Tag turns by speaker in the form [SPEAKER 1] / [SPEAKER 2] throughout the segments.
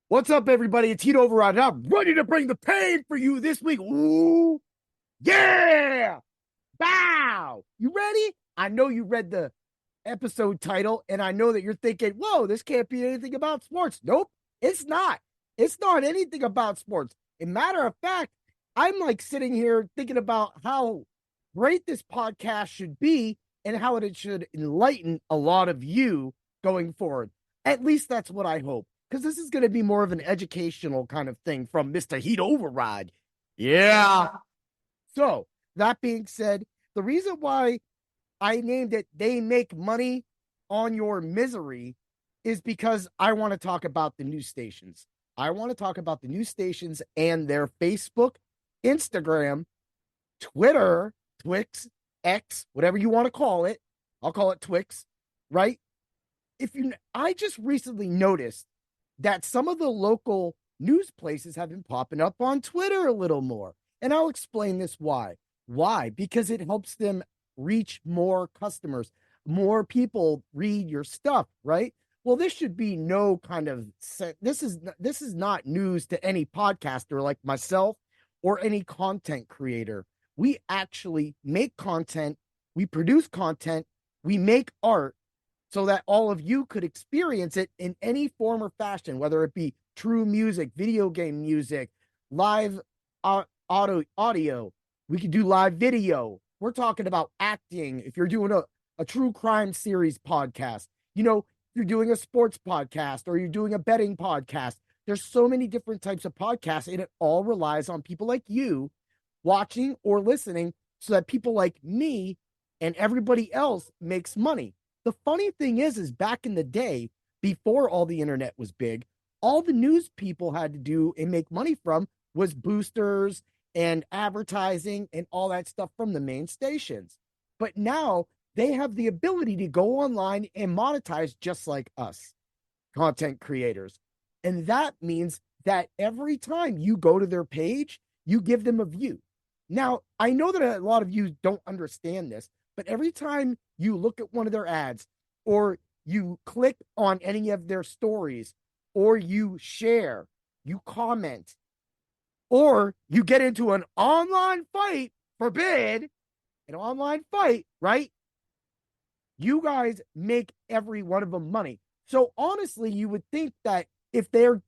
[SPEAKER 1] What's up, everybody? It's Heat Override, and I'm ready to bring the pain for you this week. Ooh, yeah! Bow! You ready? I know you read the episode title, and I know that you're thinking, whoa, this can't be anything about sports. Nope, it's not. It's not anything about sports. As a matter of fact, I'm like sitting here thinking about how great this podcast should be and how it should enlighten a lot of you going forward. At least that's what I hope. Because this is going to be more of an educational kind of thing from Mr. Heat Override. Yeah. So, that being said, the reason why I named it They Make Money on Your Misery is because I want to talk about the news stations. I want to talk about the news stations and their Facebook, Instagram, Twitter, Twix, X, whatever you want to call it. I'll call it Twix, right? I just recently noticed that some of the local news places have been popping up on Twitter a little more. And I'll explain this why. Why? Because it helps them reach more customers. More people read your stuff, right? Well, this should be no kind of this is not news to any podcaster like myself or any content creator. We actually make content, we produce content, we make art so that all of you could experience it in any form or fashion, whether it be true music, video game music, live audio. We could do live video. We're talking about acting. If you're doing a true crime series podcast, you're doing a sports podcast or you're doing a betting podcast. There's so many different types of podcasts, and it all relies on people like you watching or listening so that people like me and everybody else makes money. The funny thing is back in the day, before all the internet was big, all the news people had to do and make money from was boosters and advertising and all that stuff from the main stations. But now they have the ability to go online and monetize just like us, content creators. And that means that every time you go to their page, you give them a view. Now, I know that a lot of you don't understand this, but every time you look at one of their ads or you click on any of their stories or you share, you comment, or you get into an online fight, forbid, an online fight, right? You guys make every one of them money. So honestly, you would think that if they're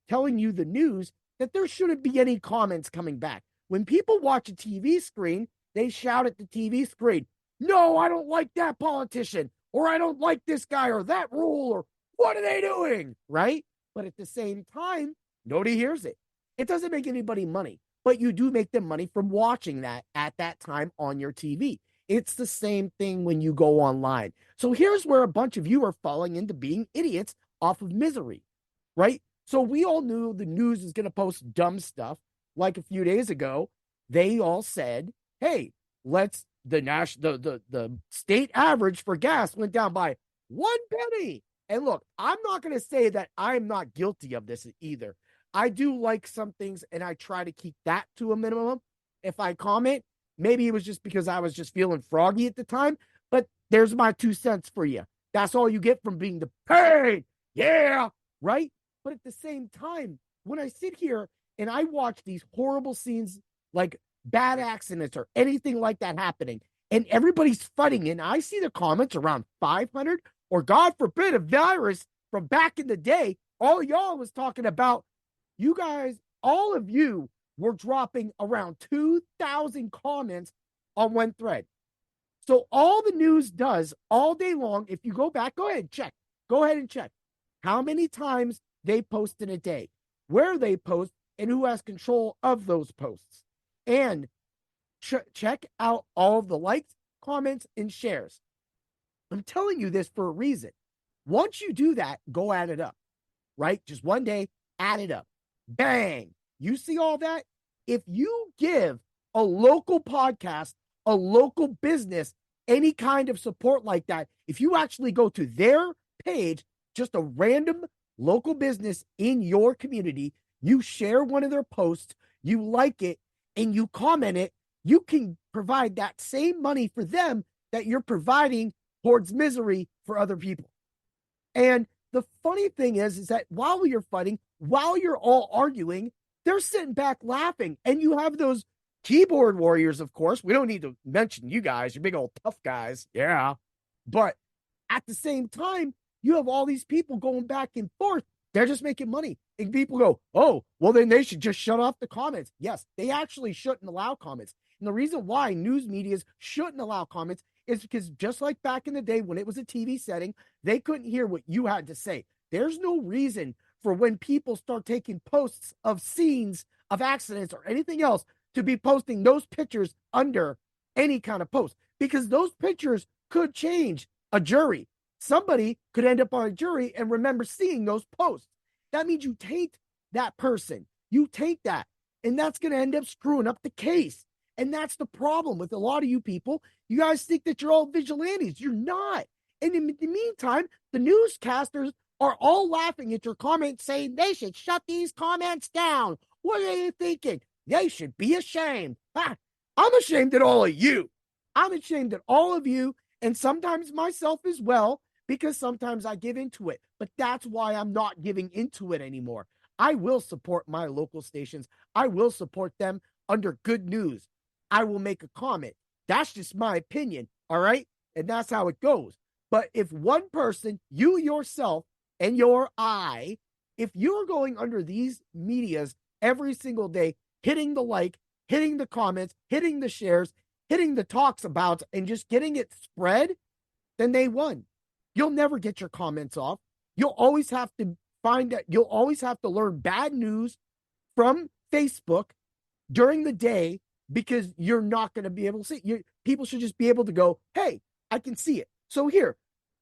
[SPEAKER 1] telling you the news, that there shouldn't be any comments coming back. When people watch a TV screen, they shout at the TV screen, no, I don't like that politician, or I don't like this guy, or that rule, or what are they doing? Right? But at the same time, nobody hears it. It doesn't make anybody money, but you do make them money from watching that at that time on your TV. It's the same thing when you go online. So here's where a bunch of you are falling into being idiots off of misery, right? So we all knew the news is going to post dumb stuff. Like a few days ago, they all said, "Hey, let's the state average for gas went down by 1 penny." And look, I'm not going to say that I'm not guilty of this either. I do like some things, and I try to keep that to a minimum. If I comment, maybe it was just because I was just feeling froggy at the time. But there's my 2 cents for you. That's all you get from being the pain. Yeah, right. But at the same time, when I sit here and I watch these horrible scenes like bad accidents or anything like that happening, and everybody's fighting, and I see the comments around 500 or God forbid a virus from back in the day, all y'all was talking about, you guys, all of you were dropping around 2,000 comments on one thread. So all the news does all day long, if you go back, go ahead and check. Go ahead and check how many times they post in a day, where they post, and who has control of those posts. And check out all of the likes, comments, and shares. I'm telling you this for a reason. Once you do that, go add it up, right? Just one day, add it up. Bang. You see all that? If you give a local podcast, a local business, any kind of support like that, if you actually go to their page, just a random local business in your community, you share one of their posts, you like it, and you comment it, you can provide that same money for them that you're providing towards misery for other people. And the funny thing is that while you're fighting, while you're all arguing, they're sitting back laughing. And you have those keyboard warriors, of course. We don't need to mention you guys, you're big old tough guys. Yeah. But at the same time, you have all these people going back and forth. They're just making money. And people go, oh, well, then they should just shut off the comments. Yes, they actually shouldn't allow comments. And the reason why news medias shouldn't allow comments is because just like back in the day when it was a TV setting, they couldn't hear what you had to say. There's no reason for when people start taking posts of scenes of accidents or anything else to be posting those pictures under any kind of post, because those pictures could change a jury. Somebody could end up on a jury and remember seeing those posts. That means you taint that person. You taint that. And that's going to end up screwing up the case. And that's the problem with a lot of you people. You guys think that you're all vigilantes. You're not. And in the meantime, the newscasters are all laughing at your comments saying they should shut these comments down. What are you thinking? They should be ashamed. I'm ashamed at all of you. I'm ashamed at all of you, and sometimes myself as well, because sometimes I give into it. But that's why I'm not giving into it anymore. I will support my local stations. I will support them under good news. I will make a comment. That's just my opinion, all right? And that's how it goes. But if one person, you yourself and your I, if you're going under these medias every single day, hitting the like, hitting the comments, hitting the shares, hitting the talks about, and just getting it spread, then they won. You'll never get your comments off. You'll always have to you'll always have to learn bad news from Facebook during the day, because you're not going to be able to see it. People should just be able to go, hey, I can see it. So here,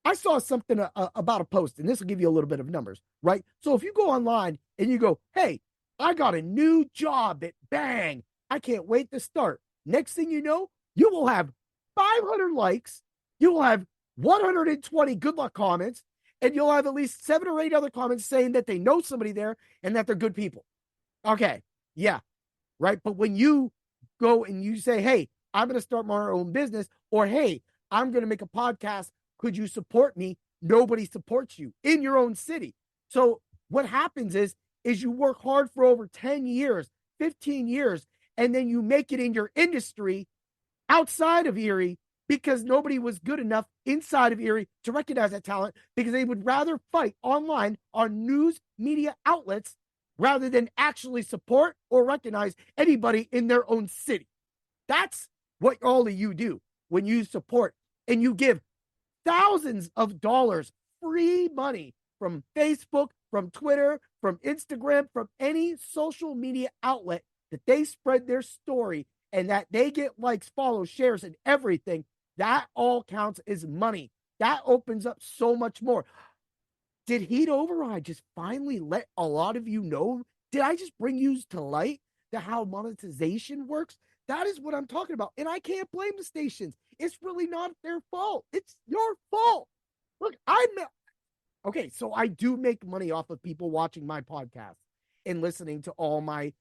[SPEAKER 1] I saw something about a post, and this will give you a little bit of numbers, right? So if you go online and you go, hey, I got a new job at bang, I can't wait to start. Next thing you know, you will have 500 likes, you will have 120 good luck comments, and you'll have at least 7 or 8 other comments saying that they know somebody there and that they're good people. Okay, yeah, right? But when you go and you say, hey, I'm going to start my own business, or hey, I'm going to make a podcast, could you support me? Nobody supports you in your own city. So what happens is you work hard for over 10 years, 15 years, and then you make it in your industry outside of Erie because nobody was good enough inside of Erie to recognize that talent, because they would rather fight online on news media outlets rather than actually support or recognize anybody in their own city. That's what all of you do when you support and you give thousands of dollars free money from Facebook, from Twitter, from Instagram, from any social media outlet that they spread their story and that they get likes, follows, shares, and everything. That all counts as money. That opens up so much more. Did Heat Override just finally let a lot of you know? Did I just bring you to light to how monetization works? That is what I'm talking about. And I can't blame the stations. It's really not their fault. It's your fault. Look, okay, so I do make money off of people watching my podcast and listening to all my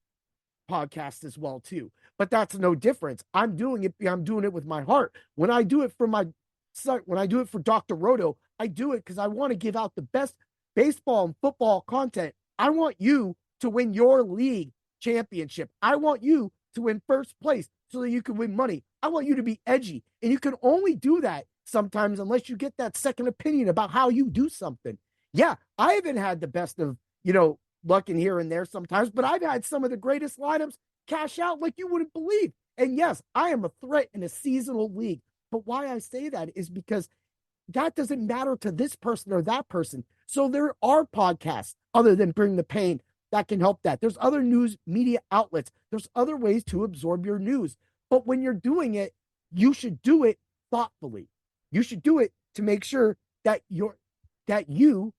[SPEAKER 1] podcasts as well too. But that's no difference. I'm doing it with my heart. When I do it for my son, when I do it for Dr. Roto, I do it because I want to give out the best baseball and football content. I want you to win your league championship. I want you to win first place so that you can win money. I want you to be edgy. And you can only do that sometimes unless you get that second opinion about how you do something. Yeah, I haven't had the best of, luck in here and there sometimes, but I've had some of the greatest lineups cash out like you wouldn't believe. And yes, I am a threat in a seasonal league. But why I say that is because that doesn't matter to this person or that person. So there are podcasts other than Bring the Pain that can help that. There's other news media outlets. There's other ways to absorb your news. But when you're doing it, you should do it thoughtfully. You should do it to make sure that you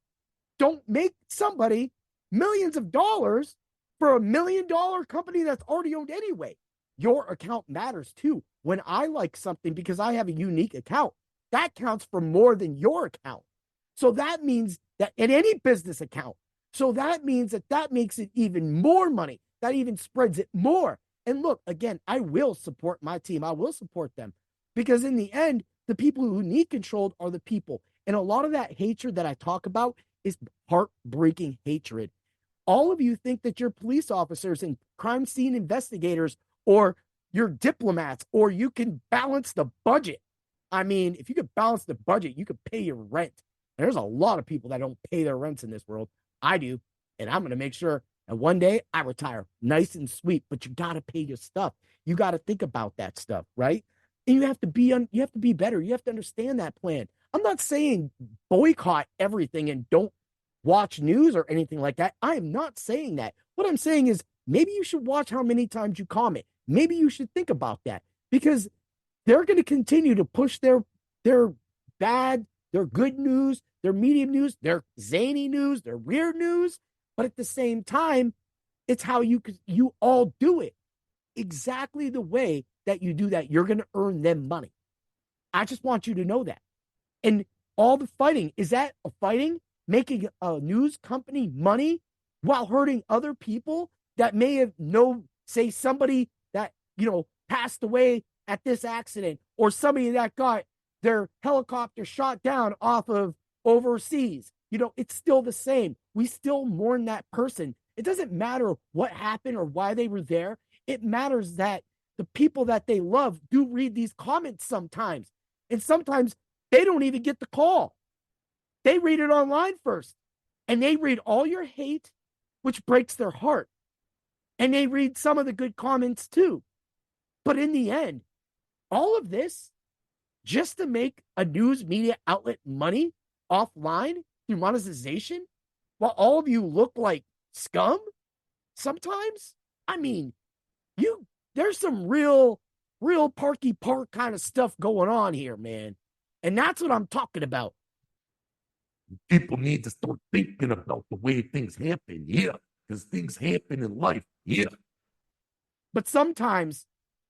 [SPEAKER 1] don't make somebody millions of dollars for $1 million company that's already owned anyway. Your account matters too. When I like something because I have a unique account, that counts for more than your account. So that means that in any business account, so that means that makes it even more money. That even spreads it more. And look, again, I will support my team. I will support them because in the end, the people who need controlled are the people. And a lot of that hatred that I talk about is heartbreaking hatred. All of you think that you're police officers and crime scene investigators, or you're diplomats, or you can balance the budget. I mean, if you could balance the budget, you could pay your rent. There's a lot of people that don't pay their rents in this world. I do. And I'm going to make sure that one day I retire nice and sweet, but you got to pay your stuff. You got to think about that stuff, right? And you have to be better. You have to understand that plan. I'm not saying boycott everything and don't watch news or anything like that. I am not saying that. What I'm saying is maybe you should watch how many times you comment. Maybe you should think about that, because they're going to continue to push their bad, their good news, their medium news, their zany news, their weird news. But at the same time, it's how you all do it exactly the way that you do that. You're going to earn them money. I just want you to know that. And all the fighting, is that a fighting? Making a news company money while hurting other people that may have say somebody that, passed away at this accident, or somebody that got their helicopter shot down off of overseas. It's still the same. We still mourn that person. It doesn't matter what happened or why they were there. It matters that the people that they love do read these comments sometimes. And sometimes they don't even get the call. They read it online first. And they read all your hate, which breaks their heart. And they read some of the good comments too. But in the end, all of this just to make a news media outlet money offline through monetization, while all of you look like scum sometimes. I mean, there's some real Parky Park kind of stuff going on here, man. And that's what I'm talking about.
[SPEAKER 2] People need to start thinking about the way things happen, yeah, because things happen in life, yeah.
[SPEAKER 1] But sometimes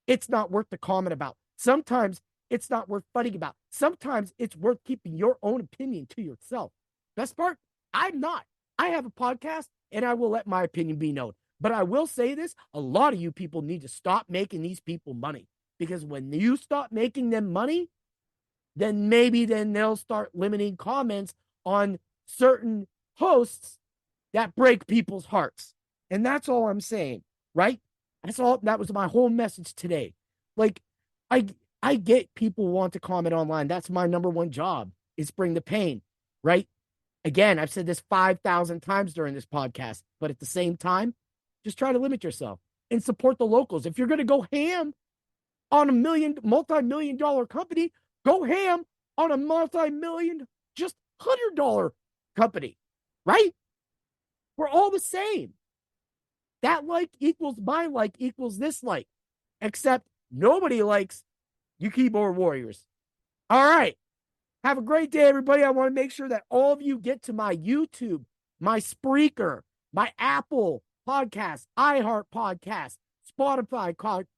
[SPEAKER 1] it's not worth the comment about. Sometimes it's not worth fighting about. Sometimes it's worth keeping your own opinion to yourself. Best part, I'm not. I have a podcast and I will let my opinion be known. But I will say this, a lot of you people need to stop making these people money. Because when you stop making them money, then maybe they'll start limiting comments on certain posts that break people's hearts. And that's all I'm saying, right? That was my whole message today. Like, I get people want to comment online. That's my number one job, is bring the pain, right? Again, I've said this 5,000 times during this podcast, but at the same time, just try to limit yourself and support the locals. If you're going to go ham on a multi-million dollar company, go ham on a multi-million, just $100 company, right? We're all the same. That like equals my like equals this like, except nobody likes you keyboard warriors. All right. Have a great day, everybody. I want to make sure that all of you get to my YouTube, my Spreaker, my Apple Podcasts, Iheart Podcasts, Spotify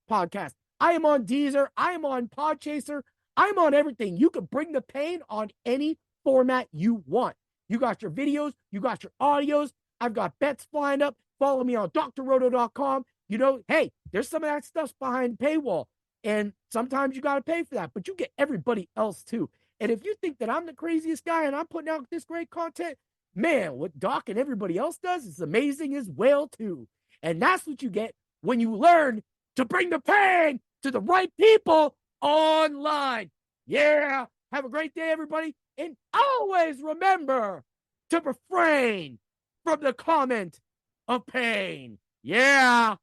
[SPEAKER 1] Podcasts. I am on Deezer. I am on Podchaser. I'm on everything. You can bring the pain on any format you want. You got your videos. You got your audios. I've got bets flying up. Follow me on drroto.com. Hey, there's some of that stuff's behind paywall. And sometimes you got to pay for that. But you get everybody else too. And if you think that I'm the craziest guy and I'm putting out this great content, man, what Doc and everybody else does is amazing as well too. And that's what you get when you learn to bring the pain to the right people online. Yeah. Have a great day, everybody. And always remember to refrain from the comment of pain. Yeah.